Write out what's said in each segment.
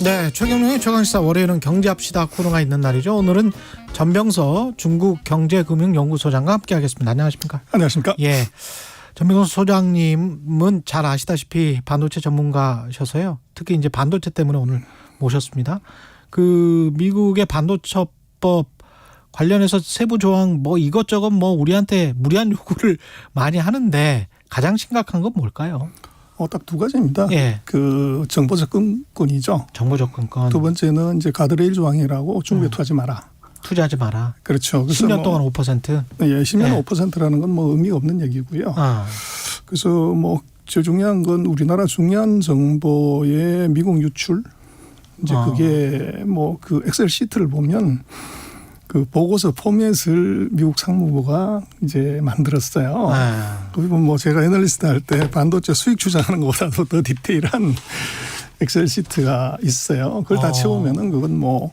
네, 최경영의 최강시사 월요일은 경제합시다 코너가 있는 날이죠. 오늘은 전병서 중국경제금융연구소장과 함께하겠습니다. 안녕하십니까? 안녕하십니까? 예, 전병서 소장님은 잘 아시다시피 반도체 전문가셔서요. 특히 이제 반도체 때문에 오늘 모셨습니다. 그 미국의 반도체법 관련해서 세부 조항 뭐 이것저것 뭐 우리한테 무리한 요구를 많이 하는데 가장 심각한 건 뭘까요? 딱 두 가지입니다. 예. 그 정보 접근권이죠. 정보 접근권. 두 번째는 이제 가드레일 조항이라고 중국에 투자하지 마라. 투자하지 마라. 그렇죠. 그래서 10년 동안 5%. 예, 10년 예. 5%라는 건 뭐 의미가 없는 얘기고요. 그래서 뭐 제일 중요한 건 우리나라 중요한 정보의 미국 유출. 이제 그게 뭐 그 엑셀 시트를 보면 그 보고서 포맷을 미국 상무부가 이제 만들었어요. 그리고 뭐 제가 애널리스트 할 때 반도체 수익 추정하는 것보다도 더 디테일한 엑셀 시트가 있어요. 그걸 다 채우면은 그건 뭐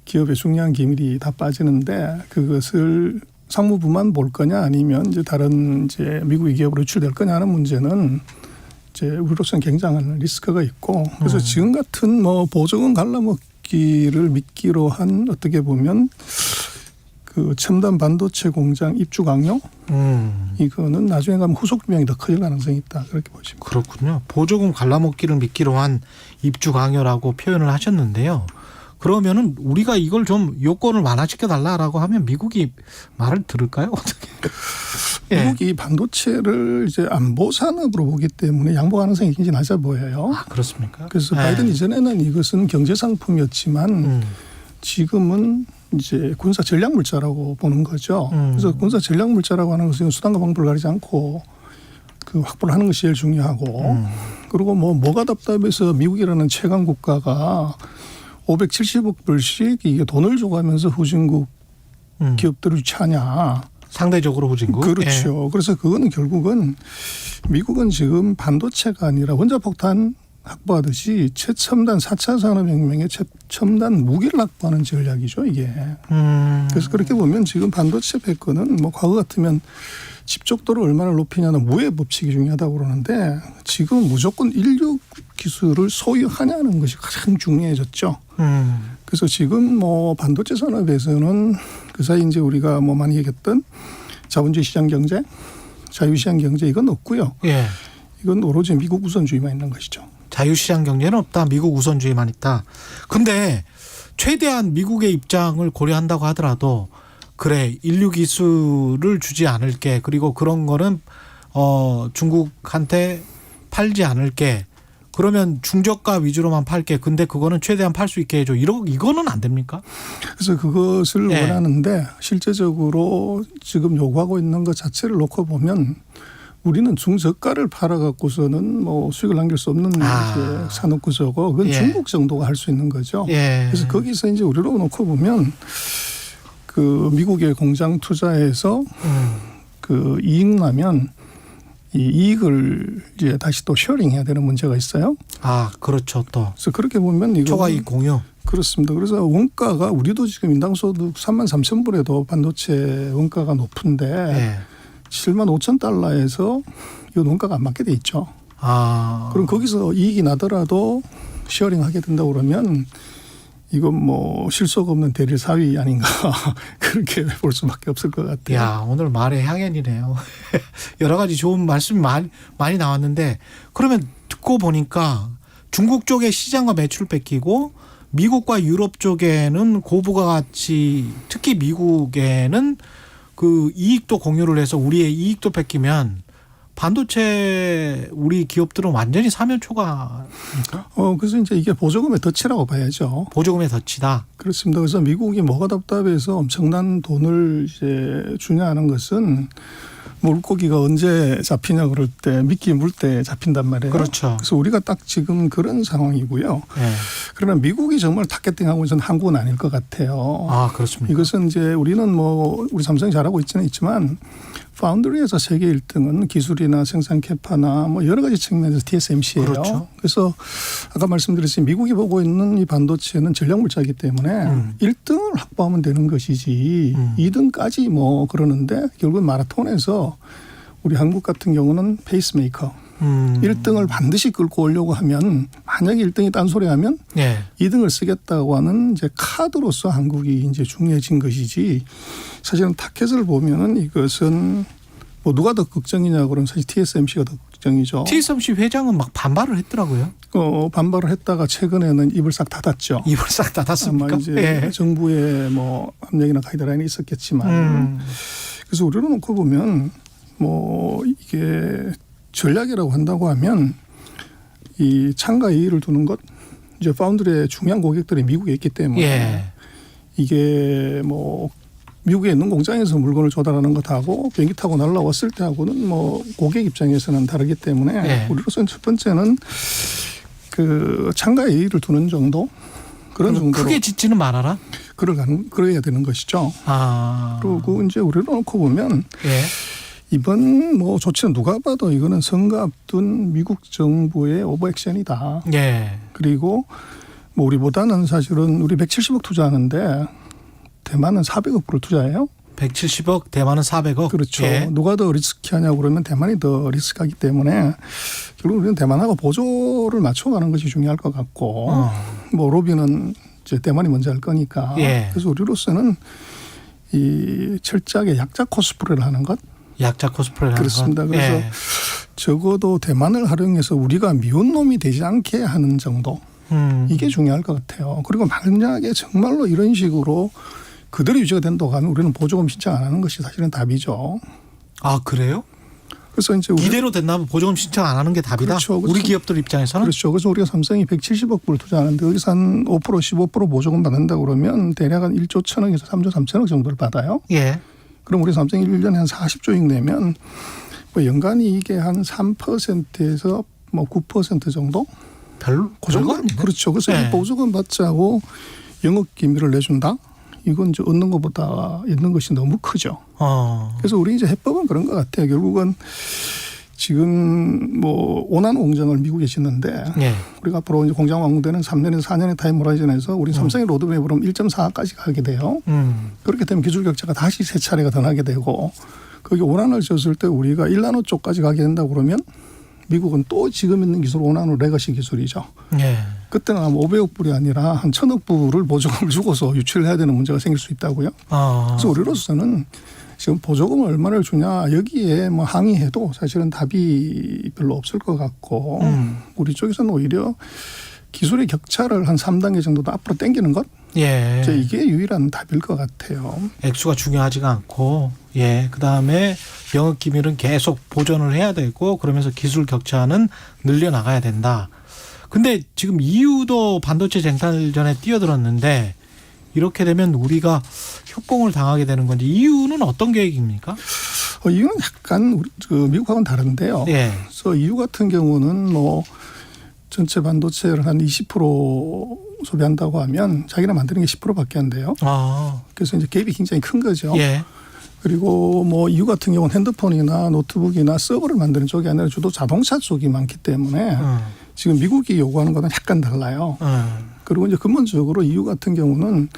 기업의 중요한 기밀이 다 빠지는데 그것을 상무부만 볼 거냐 아니면 이제 다른 이제 미국의 기업으로 유출될 거냐 하는 문제는 이제 우리로서는 굉장한 리스크가 있고 그래서 지금 같은 뭐 보조금 갈라먹기를 미끼로 한 어떻게 보면 그 첨단 반도체 공장 입주 강요 이거는 나중에 가면 후속 비용이 더 커질 가능성이 있다 그렇게 보시면 그렇군요. 보조금 갈라먹기를 미끼로 한 입주 강요라고 표현을 하셨는데요. 그러면은 우리가 이걸 좀 요건을 완화시켜 달라라고 하면 미국이 말을 들을까요? 어떻게? 미국이 반도체를 이제 안보 산업으로 보기 때문에 양보 가능성이 굉장히 낮아 보여요. 아, 그렇습니까? 그래서 바이든 이전에는 이것은 경제 상품이었지만 지금은 이제 군사 전략 물자라고 보는 거죠. 그래서 군사 전략 물자라고 하는 것은 수단과 방법을 가리지 않고 그 확보를 하는 것이 제일 중요하고 그리고 뭐가 답답해서 미국이라는 최강 국가가 570억 불씩 이게 돈을 줘가면서 후진국 기업들을 유치하냐. 상대적으로 후진국. 그렇죠. 그래서 그거는 결국은 미국은 지금 반도체가 아니라 원자폭탄 확보하듯이 최첨단 4차 산업혁명의 최첨단 무기를 확보하는 전략이죠 이게. 그래서 그렇게 보면 지금 반도체 패권은 뭐 과거 같으면 집적도를 얼마나 높이냐는 무의 법칙이 중요하다고 그러는데 지금 무조건 인류 기술을 소유하냐는 것이 가장 중요해졌죠. 그래서 지금 뭐 반도체 산업에서는 그 사이 이제 우리가 뭐 많이 얘기했던 자본주의 시장 경제, 자유시장 경제 이건 없고요. 예. 이건 오로지 미국 우선주의만 있는 것이죠. 자유시장 경제는 없다. 미국 우선주의만 있다. 근데 최대한 미국의 입장을 고려한다고 하더라도 그래 인류 기술을 주지 않을게 그리고 그런 거는 중국한테 팔지 않을게 그러면 중저가 위주로만 팔게 근데 그거는 최대한 팔 수 있게 해줘 이거는 안 됩니까? 그래서 그것을 원하는데 실제적으로 지금 요구하고 있는 것 자체를 놓고 보면 우리는 중저가를 팔아갖고서는 뭐 수익을 남길 수 없는 이제 산업 구조고 그건 중국 정도가 할 수 있는 거죠. 그래서 거기서 이제 우리로 놓고 보면 그 미국의 공장 투자해서 그 이익 나면 이 이익을 이제 다시 또 쉐어링해야 되는 문제가 있어요. 아, 그렇죠. 또. 그래서 그렇게 보면 이거 초과이익 공유. 그렇습니다. 그래서 원가가 우리도 지금 인당소득 33,000불에도 반도체 원가가 높은데 75,000달러에서 이 원가가 안 맞게 돼 있죠. 그럼 거기서 이익이 나더라도 쉐어링하게 된다고 그러면 이건 뭐 실속 없는 대릴 사위 아닌가 그렇게 볼 수밖에 없을 것 같아요. 야, 오늘 말의 향연이네요. 여러 가지 좋은 말씀이 많이 나왔는데 그러면 듣고 보니까 중국 쪽에 시장과 매출 뺏기고 미국과 유럽 쪽에는 고부가가치 특히 미국에는 그 이익도 공유를 해서 우리의 이익도 뺏기면 반도체 우리 기업들은 완전히 사면초가입니까? 그래서 이제 이게 보조금의 덫이라고 봐야죠. 보조금의 덫이다. 그렇습니다. 그래서 미국이 뭐가 답답해서 엄청난 돈을 이제 주냐 하는 것은 물고기가 언제 잡히냐 그럴 때 미끼 물 때 잡힌단 말이에요. 그렇죠. 그래서 우리가 딱 지금 그런 상황이고요. 그러나 미국이 정말 타겟팅하고 있는 한국은 아닐 것 같아요. 아, 그렇습니까? 이것은 이제 우리는 뭐 우리 삼성이 잘하고 있지는 있지만 파운드리에서 세계 1등은 기술이나 생산 캐파나 뭐 여러 가지 측면에서 TSMC예요. 그렇죠. 그래서 아까 말씀드렸듯이 미국이 보고 있는 이 반도체는 전략 물자이기 때문에 1등을 확보하면 되는 것이지 2등까지 뭐 그러는데 결국 마라톤에서 우리 한국 같은 경우는 페이스메이커 일 1등을 반드시 끌고 오려고 하면 만약에 1등이 딴소리하면 예. 2등을 쓰겠다고 하는 이제 카드로서 한국이 이제 중요해진 것이지 사실은 타켓을 보면은 이것은 뭐 누가 더 걱정이냐 그러면 사실 TSMC가 더 걱정이죠. TSMC 회장은 막 반발을 했더라고요. 반발을 했다가 최근에는 입을 싹 닫았죠. 입을 싹 닫았습니까? 아마 이제 예. 정부의 뭐 압력이나 가이드라인이 있었겠지만 그래서 우리로 놓고 보면 뭐 이게 전략이라고 한다고 하면 이 창가 이의를 두는 것 이제 파운드리의 중요한 고객들이 미국에 있기 때문에 예. 이게 뭐 미국에 있는 공장에서 물건을 조달하는 것하고 비행기 타고 날라왔을 때하고는 뭐 고객 입장에서는 다르기 때문에 예. 우리로서는 첫 번째는 그 창가에 이의를 두는 정도 그런 정도로 크게 짓지는 말아라. 그래야 되는 것이죠. 아. 그리고 이제 우리로 놓고 보면 예. 이번 뭐 조치는 누가 봐도 이거는 선거 앞둔 미국 정부의 오버액션이다. 예. 그리고 뭐 우리보다는 사실은 우리 170억 투자하는데 대만은 400억 불을 투자해요. 170억, 대만은 400억. 그렇죠. 예. 누가 더 리스키하냐고 그러면 대만이 더 리스크하기 때문에 결국 우리는 대만하고 보조를 맞춰가는 것이 중요할 것 같고 뭐 로비는 이제 대만이 먼저 할 거니까. 예. 그래서 우리로서는 이 철저하게 약자 코스프레를 하는 것. 약자 코스프레라는 그렇습니다. 것. 그래서 예. 적어도 대만을 활용해서 우리가 미운 놈이 되지 않게 하는 정도. 이게 중요할 것 같아요. 그리고 만약에 정말로 이런 식으로 그대로 유지가 된다고 하면 우리는 보조금 신청 안 하는 것이 사실은 답이죠. 아, 그래요? 그래서 이제 이대로 된다면 보조금 신청 안 하는 게 답이다. 그렇죠. 우리 기업들 입장에서는. 그렇죠. 그래서 우리가 삼성이 170억 불 투자하는데 여기서 한 5% 15% 보조금 받는다 그러면 대략 한 1조 1천억에서 3조 3천억 정도를 받아요. 예. 그럼 우리 삼성이 1년에 한 40조씩 내면 뭐 연간 이익의 한 3%에서 뭐 9% 정도? 별로 그 정도 아니네. 그렇죠. 그래서 네. 이 보조금 받자고 영업 기밀을 내준다? 이건 이제 얻는 것보다 잃는 것이 너무 크죠. 그래서 우리 이제 해법은 그런 것 같아요. 결국은 지금 뭐 오난 공장을 미국에 짓는데 예. 우리가 앞으로 이제 공장 완공되는 3년에서 4년의 타임 호라이즌에서 우리 삼성의 로드맵으로 1.4까지 가게 돼요. 그렇게 되면 기술 격차가 다시 세 차례가 더 나게 되고 거기 오난을 지었을 때 우리가 1나노 쪽까지 가게 된다고 그러면 미국은 또 지금 있는 기술 오난으로 레거시 기술이죠. 예. 그때는 아마 500억 불이 아니라 한 1000억 불을 보조금을 주고서 유치를 해야 되는 문제가 생길 수 있다고요. 그래서 우리로서는 지금 보조금을 얼마를 주냐 여기에 뭐 항의해도 사실은 답이 별로 없을 것 같고 우리 쪽에서는 오히려 기술의 격차를 한 3단계 정도 더 앞으로 당기는 것 예. 이게 유일한 답일 것 같아요. 액수가 중요하지가 않고, 예. 그 다음에 영업 기밀은 계속 보존을 해야 되고, 그러면서 기술 격차는 늘려나가야 된다. 근데 지금 EU도 반도체 쟁탈전에 뛰어들었는데, 이렇게 되면 우리가 협공을 당하게 되는 건지, EU는 어떤 계획입니까? EU는 약간 우리 미국하고는 다른데요. 예. 그래서 EU 같은 경우는 뭐 전체 반도체를 한 20% 소비한다고 하면 자기가 만드는 게 10%밖에 안 돼요. 그래서 이제 갭이 굉장히 큰 거죠. 예. 그리고 뭐 EU 같은 경우는 핸드폰이나 노트북이나 서버를 만드는 쪽이 아니라 주로 자동차 쪽이 많기 때문에 지금 미국이 요구하는 거는 약간 달라요. 그리고 이제 근본적으로 EU 같은 경우는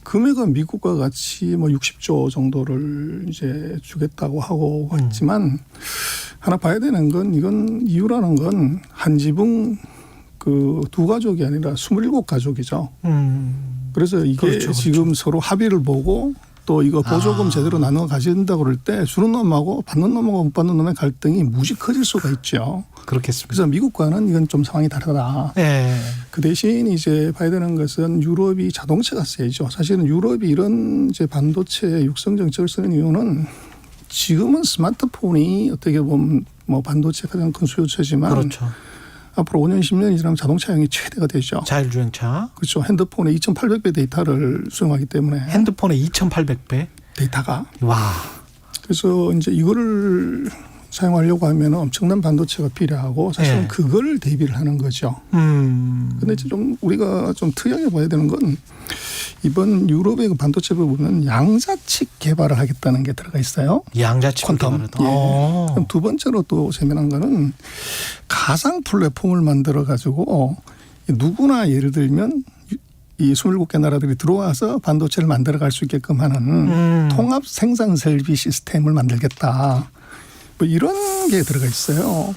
금액은 미국과 같이 뭐 60조 정도를 이제 주겠다고 하고 있지만 하나 봐야 되는 건 이건 EU라는 건 한 지붕 그 두 가족이 아니라 27가족이죠. 그래서 이게 그렇죠. 지금 서로 합의를 보고 또 이거 보조금 제대로 나눠 가진다고 그럴 때 주는 놈하고 받는 놈하고 못 받는 놈의 갈등이 무지 커질 수가 있죠. 그렇겠습니다. 그래서 미국과는 이건 좀 상황이 다르다. 예. 그 대신 이제 봐야 되는 것은 유럽이 자동차가 세죠. 사실은 유럽이 이런 이제 반도체 육성 정책을 쓰는 이유는 지금은 스마트폰이 어떻게 보면 뭐 반도체 가장 큰 수요처지만 그렇죠. 앞으로 5년 10년이 지나면 자동차용이 최대가 되죠. 자율주행차. 그렇죠. 핸드폰에 2,800배 데이터를 수용하기 때문에 핸드폰에 2,800배. 데이터가. 와. 그래서 이제 이거를 사용하려고 하면 엄청난 반도체가 필요하고 사실은 네. 그걸 대비를 하는 거죠. 그런데 이제 좀 우리가 좀 특이하게 봐야 되는 건 이번 유럽의 그 반도체 부분은 양자측 개발을 하겠다는 게 들어가 있어요. 양자측 퀀텀. 개발을. 예. 그럼 두 번째로 또 재미난 거는 가상 플랫폼을 만들어 가지고 누구나 예를 들면 이 27개 나라들이 들어와서 반도체를 만들어 갈 수 있게끔 하는 통합 생산 설비 시스템을 만들겠다. 뭐 이런 게 들어가 있어요.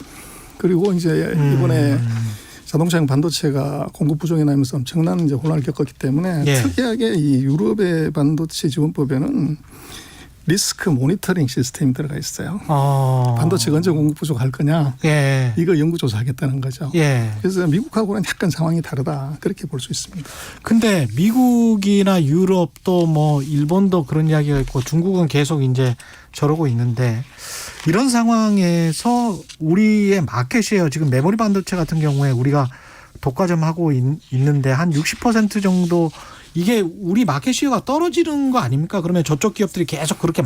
그리고 이제 이번에 자동차용 반도체가 공급 부족이 나면서 엄청난 이제 혼란을 겪었기 때문에 예. 특이하게 이 유럽의 반도체 지원법에는 리스크 모니터링 시스템이 들어가 있어요. 반도체가 언제 공급 부족할 거냐. 예. 이거 연구조사하겠다는 거죠. 예. 그래서 미국하고는 약간 상황이 다르다. 그렇게 볼 수 있습니다. 근데 미국이나 유럽도 뭐 일본도 그런 이야기가 있고 중국은 계속 이제 저러고 있는데 이런 상황에서 우리의 마켓이에요. 지금 메모리 반도체 같은 경우에 우리가 독과점하고 있는데 한 60% 정도 이게 우리 마켓 시어가 떨어지는 거 아닙니까? 그러면 저쪽 기업들이 계속 그렇게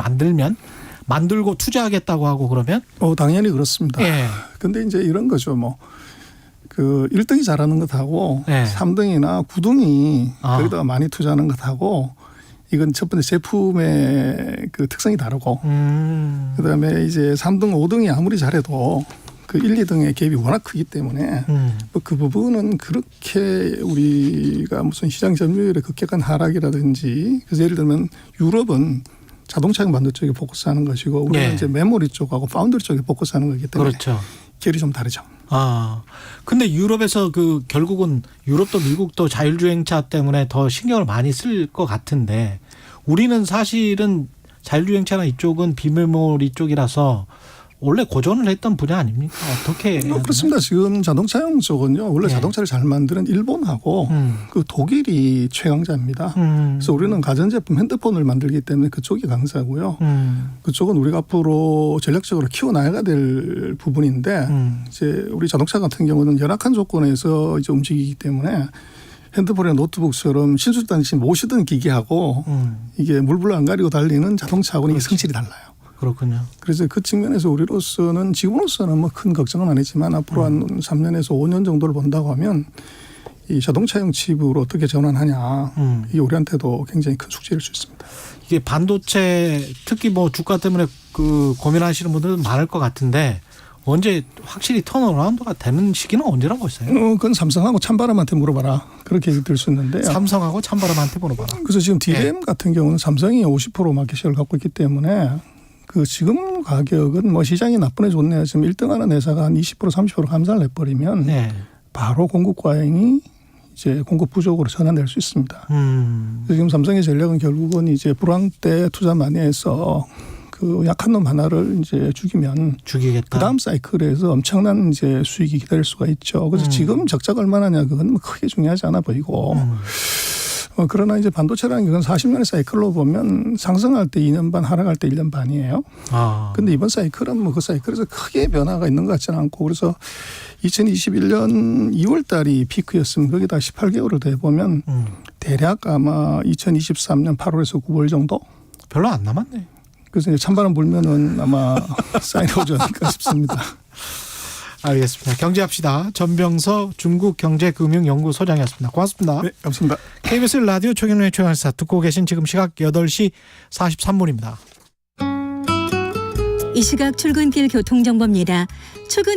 만들고 투자하겠다고 하고 그러면? 당연히 그렇습니다. 예. 근데 이제 이런 거죠. 뭐 그 1등이 잘하는 것하고 예. 3등이나 9등이 거기다가 많이 투자하는 것하고 이건 첫 번째 제품의 그 특성이 다르고 그다음에 이제 3등, 5등이 아무리 잘해도 그 1, 2등의 갭이 워낙 크기 때문에 그 부분은 그렇게 우리가 무슨 시장 점유율의 급격한 하락이라든지 그래서 예를 들면 유럽은 자동차용 반도체 쪽에 포커스하는 것이고 우리는 네. 이제 메모리 쪽하고 파운드리 쪽에 포커스하는 거기 때문에 그렇죠. 결이 좀 다르죠. 근데 유럽에서 그 결국은 유럽도 미국도 자율주행차 때문에 더 신경을 많이 쓸 것 같은데 우리는 사실은 자율주행차나 이쪽은 비메모리 쪽이라서 원래 고전을 했던 분야 아닙니까? 어떻게? 그렇습니다. 지금 자동차용 쪽은요. 원래 네. 자동차를 잘 만드는 일본하고 그 독일이 최강자입니다. 그래서 우리는 가전제품 핸드폰을 만들기 때문에 그쪽이 강자고요. 그쪽은 우리가 앞으로 전략적으로 키워나가야 될 부분인데 이제 우리 자동차 같은 경우는 열악한 조건에서 이제 움직이기 때문에 핸드폰이나 노트북처럼 신술단지 모시던 기기하고 이게 물불 안 가리고 달리는 자동차하고는 이 성질이 달라요. 그렇군요. 그래서 그 측면에서 우리로서는 지금으로서는 뭐 큰 걱정은 아니지만 앞으로 한 3년에서 5년 정도를 본다고 하면 이 자동차용 칩으로 어떻게 전환하냐 이게 우리한테도 굉장히 큰 숙제일 수 있습니다. 이게 반도체 특히 뭐 주가 때문에 그 고민하시는 분들은 많을 것 같은데 언제 확실히 턴어라운드가 되는 시기는 언제라고 보세요? 그건 삼성하고 찬바람한테 물어봐라. 그렇게 얘기 들 수 있는데요. 삼성하고 찬바람한테 물어봐라. 그래서 지금 DRAM 같은 경우는 삼성이 50% 마켓시어를 갖고 있기 때문에 그 지금 가격은 뭐 시장이 나쁘네 좋네 지금 1등하는 회사가 한 20% 30% 감산을 해버리면 바로 공급 과잉이 이제 공급 부족으로 전환될 수 있습니다. 그래서 지금 삼성의 전략은 결국은 이제 불황 때 투자 많이 해서 그 약한 놈 하나를 이제 죽이겠다. 그 다음 사이클에서 엄청난 이제 수익이 기다릴 수가 있죠. 그래서 지금 적자가 얼마나냐 그건 뭐 크게 중요하지 않아 보이고. 그러나 이제 반도체라는 게 40년의 사이클로 보면 상승할 때 2년 반, 하락할 때 1년 반이에요. 근데 이번 사이클은 뭐 그 사이클에서 크게 변화가 있는 것 같지는 않고 그래서 2021년 2월 달이 피크였으면 거기다 18개월을 더 해보면 대략 아마 2023년 8월에서 9월 정도? 별로 안 남았네. 그래서 이제 찬바람 불면은 아마 사인 오지 않을까 싶습니다. 알겠습니다. 경제합시다. 전병서 중국경제금융연구소장이었습니다. 고맙습니다. 네, 감사합니다. KBS 라디오 최경영의 최강시사 듣고 계신 지금 시각 8시 43분입니다. 이 시각 출근길 교통정보입니다. 출근